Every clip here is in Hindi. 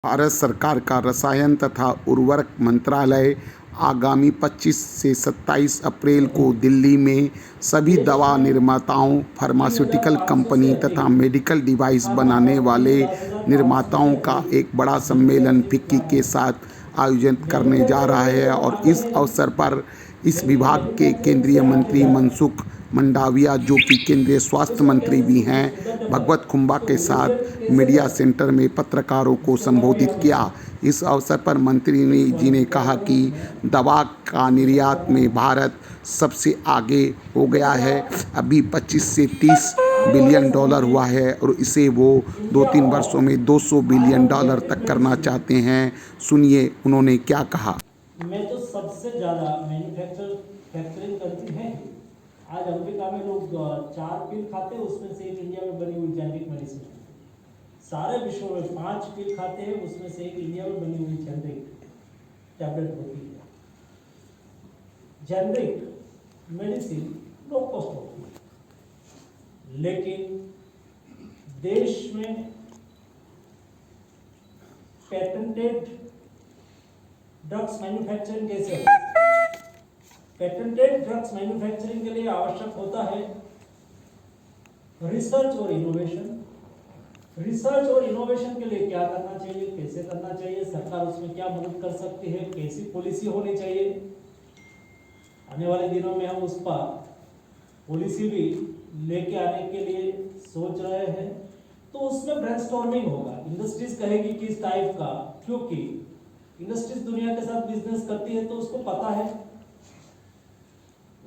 भारत सरकार का रसायन तथा उर्वरक मंत्रालय आगामी 25 से 27 अप्रैल को दिल्ली में सभी दवा निर्माताओं, फार्मास्यूटिकल कंपनी तथा मेडिकल डिवाइस बनाने वाले निर्माताओं का एक बड़ा सम्मेलन फिक्की के साथ आयोजित करने जा रहा है और इस अवसर पर इस विभाग के केंद्रीय मंत्री मनसुख मंडाविया, जो कि केंद्रीय स्वास्थ्य मंत्री भी हैं, भगवत खुंबा के साथ मीडिया सेंटर में पत्रकारों को संबोधित किया। इस अवसर पर मंत्री जी ने कहा कि दवा का निर्यात में भारत सबसे आगे हो गया है। अभी 25 से 30 बिलियन डॉलर हुआ है और इसे वो 2-3 वर्षों में 200 बिलियन डॉलर तक करना चाहते हैं। सुनिए उन्होंने क्या कहा। मैं तो सबसे ज़्यादा मैन्युफैक्चरिंग कंट्री है। आज अमेरिका में लोग 4 पिल खाते हैं, उसमें से एक इंडिया में बनी हुई जेनेरिक मेडिसिन है। सारे विश्व में 5 पिल खाते हैं, उसमें से एक इंडिया में बनी हुई जेनेरिक टैबलेट होती है। जेनेरिक मेडिसिन लो कॉस्ट होती है, लेकिन देश में पेटेंटेड ड्रग्स मैन्युफैक्चरिंग कैसे होती है? पेटेंटेड ड्रग्स मैन्युफैक्चरिंग के लिए आवश्यक होता है रिसर्च और इनोवेशन। रिसर्च और इनोवेशन के लिए क्या करना चाहिए, कैसे करना चाहिए, सरकार उसमें क्या मदद कर सकती है, कैसी पॉलिसी होनी चाहिए। आने वाले दिनों में हम उस पर पॉलिसी भी लेके आने के लिए सोच रहे हैं। तो उसमें ब्रेनस्टॉर्मिंग होगा, इंडस्ट्रीज कहेगी किस टाइप का, क्योंकि इंडस्ट्रीज दुनिया के साथ बिजनेस करती है तो उसको पता है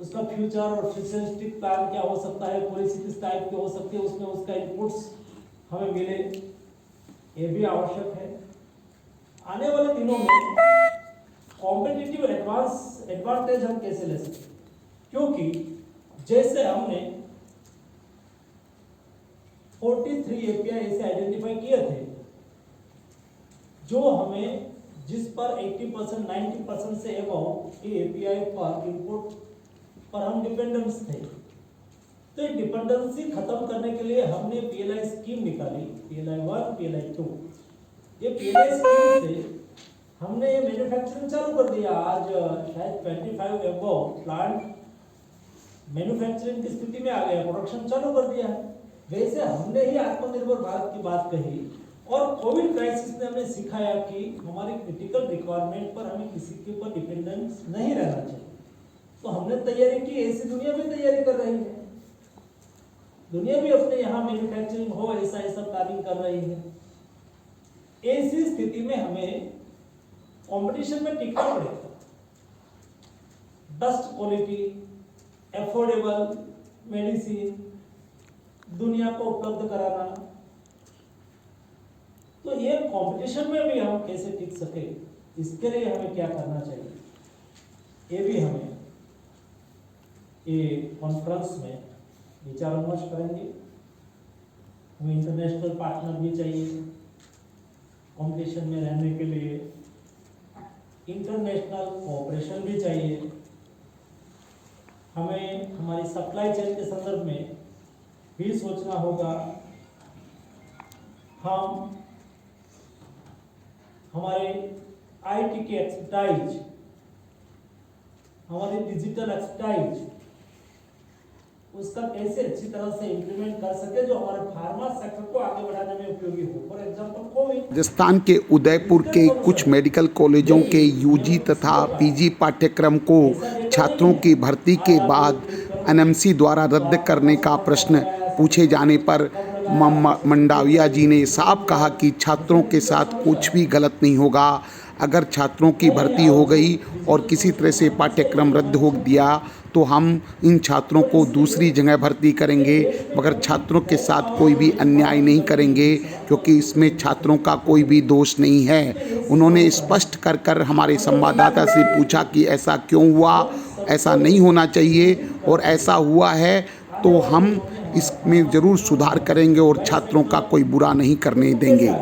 उसका फ्यूचर और फ्यूचरिस्टिक प्लान क्या हो सकता है, पॉलिसी किस टाइप की हो सकती है, उसमें उसका इनपुट्स हमें मिले, ये भी आवश्यक है। आने वाले दिनों में कॉम्पिटिटिव एडवांटेज हम कैसे ले सकते हैं, क्योंकि जैसे हमने 43 एपीआई ऐसे आइडेंटिफाई किए थे जो हमें, जिस पर 80% 90% से अबव एपीआई पर इनपुट पर हम डिपेंडेंस थे। तो ये डिपेंडेंसी खत्म करने के लिए हमने पीएलआई स्कीम निकाली, पीएलआई 1, पीएलआई 2। ये पीएलआई स्कीम से हमने ये मैन्युफैक्चरिंग चालू कर दिया। आज शायद 25 अबव प्लांट मैन्युफैक्चरिंग की स्थिति में आ गया, प्रोडक्शन चालू कर दिया है। वैसे हमने ही आत्मनिर्भर भारत की बात कही और कोविड क्राइसिस ने हमें सिखाया कि हमारी क्रिटिकल रिक्वायरमेंट पर हमें किसी के ऊपर डिपेंडेंस नहीं रहना चाहिए। तो हमने तैयारी की, ऐसी दुनिया भी तैयारी कर रही है। दुनिया भी अपने यहाँ मैन्युफैक्चरिंग हो ऐसा प्लानिंग कर रही है। ऐसी स्थिति में हमें कंपटीशन में टिकना पड़ेगा। बेस्ट क्वालिटी, एफोर्डेबल मेडिसिन दुनिया को उपलब्ध कराना। तो ये कंपटीशन में भी हम कैसे टिक सके, इसके लिए हमें क्या करना चाहिए, ये भी हमें ये कॉन्फ्रेंस में विचार विमर्श करेंगे। हमें इंटरनेशनल पार्टनर भी चाहिए कंपटीशन में रहने के लिए, इंटरनेशनल कोऑपरेशन भी चाहिए। हमें हमारी सप्लाई चेन के संदर्भ में भी सोचना होगा। हम हमारे आईटी की एक्सपर्टाइज, हमारी डिजिटल एक्सपर्टाइज, उसका कैसे अच्छी तरह से इंप्लीमेंट कर सके जो हमारे फार्मा सेक्टर को आगे बढ़ाने में उपयोगी हो। For example Covid. राजस्थान के उदयपुर के कुछ मेडिकल कॉलेजों के यूजी तथा पीजी पाठ्यक्रम को छात्रों की भर्ती के बाद एनएमसी द्वारा रद्द करने का प्रश्न पूछे जाने पर मंडाविया जी ने साफ कहा कि छात्रों के साथ कुछ भी गलत नहीं होगा। अगर छात्रों की भर्ती हो गई और किसी तरह से पाठ्यक्रम रद्द हो दिया तो हम इन छात्रों को दूसरी जगह भर्ती करेंगे, मगर छात्रों के साथ कोई भी अन्याय नहीं करेंगे, क्योंकि इसमें छात्रों का कोई भी दोष नहीं है। उन्होंने स्पष्ट कर हमारे संवाददाता से पूछा कि ऐसा क्यों हुआ, ऐसा नहीं होना चाहिए, और ऐसा हुआ है तो हम इसमें ज़रूर सुधार करेंगे और छात्रों का कोई बुरा नहीं करने देंगे।